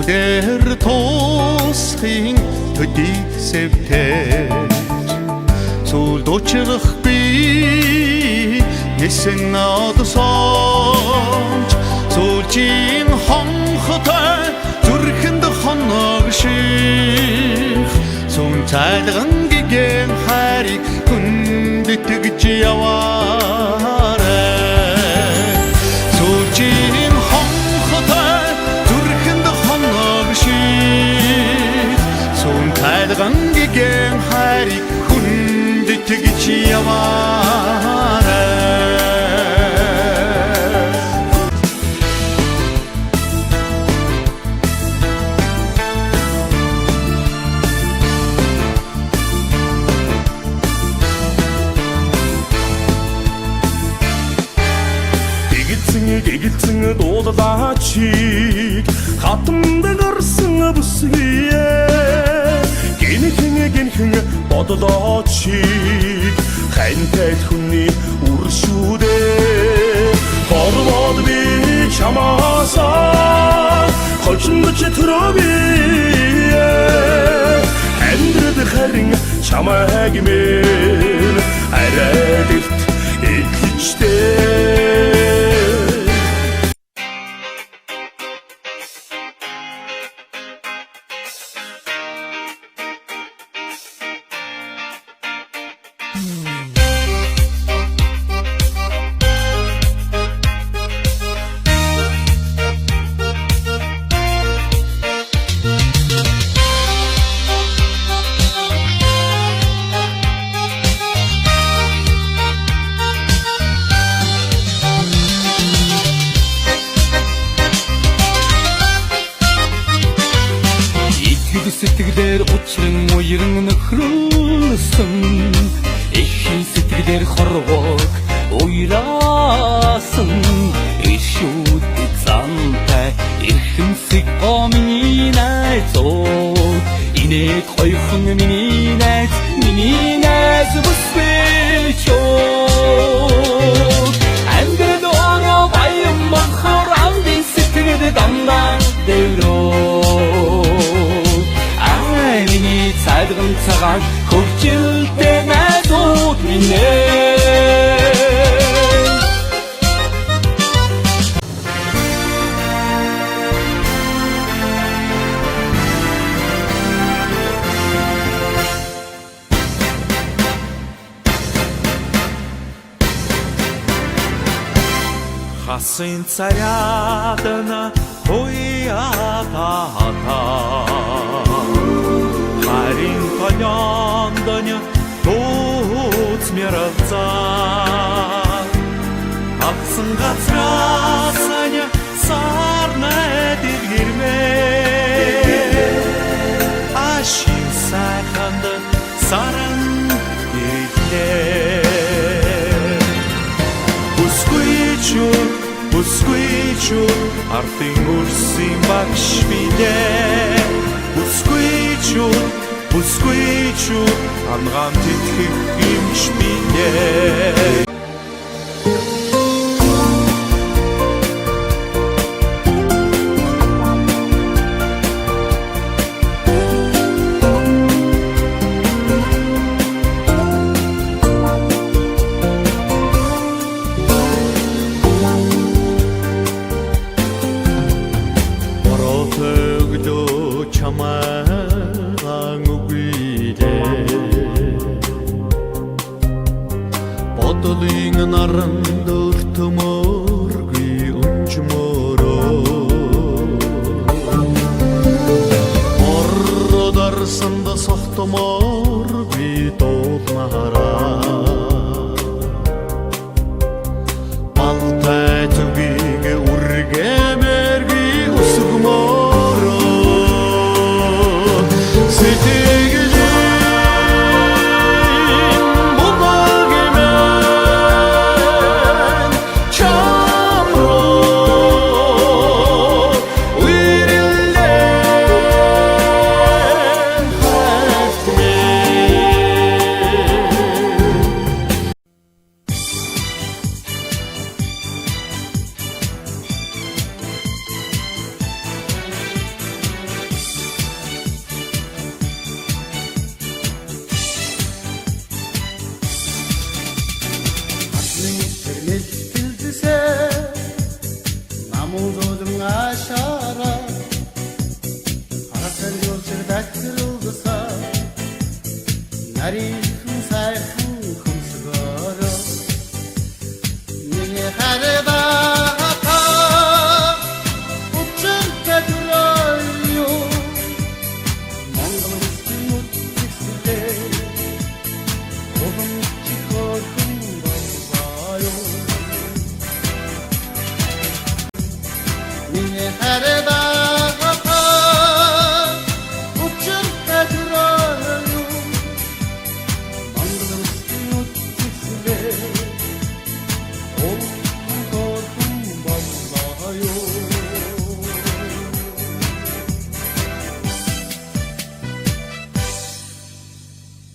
дээр туусхийн төдийг сэвтэж сүлд учрах би нисэн надсонч сүлжийн хонхотой зүрхэнд хоног шиг сүн цайлган гигэн хайрыг хүндэтгэж яваарай сүлжийн хонхотой зүрхэнд хоног шиг сүн цайлган гигэн хайрыг хүндэтгэж яваарай Гэгэлцэн дуулаачиг хатамд гарсан бүсгийе гинхэн бодлоочиг хантай хүний үршүүдэ хорлоод би чамаасаа холчмч төрөбие амьдрал харин чамайг мэн арайдэлт итгэжтэй сэтгэлээр учран уян нөхрөөсөн эхийн сэтгэлээр хорвог уйраасан ишүүд замтай эрхэмсэг гомны найзуу инээд хойхон миний найз бүсвэчөө ангад ороо баян махар амдын сэтгэлд дандаа дэврөө цайлган цагаан хөвчлөлтэй найзууд минь хасын царядна хуятата харин толяндanya тууц мэрэлцаа аксан газрасanya сарнай дэргэрмээ ашин сайханд саран ирлээ бүсгүйчүү артын үрсэн багш билээ бүсгүйчүү ангам тэтгэх юмч билээ бодлын наранд өртмөргүй өнчмөрөө ородарсанд сохтмөргүй дуулмаараа балтай түгийг үргэмэргүй өсгмөрөө хәрі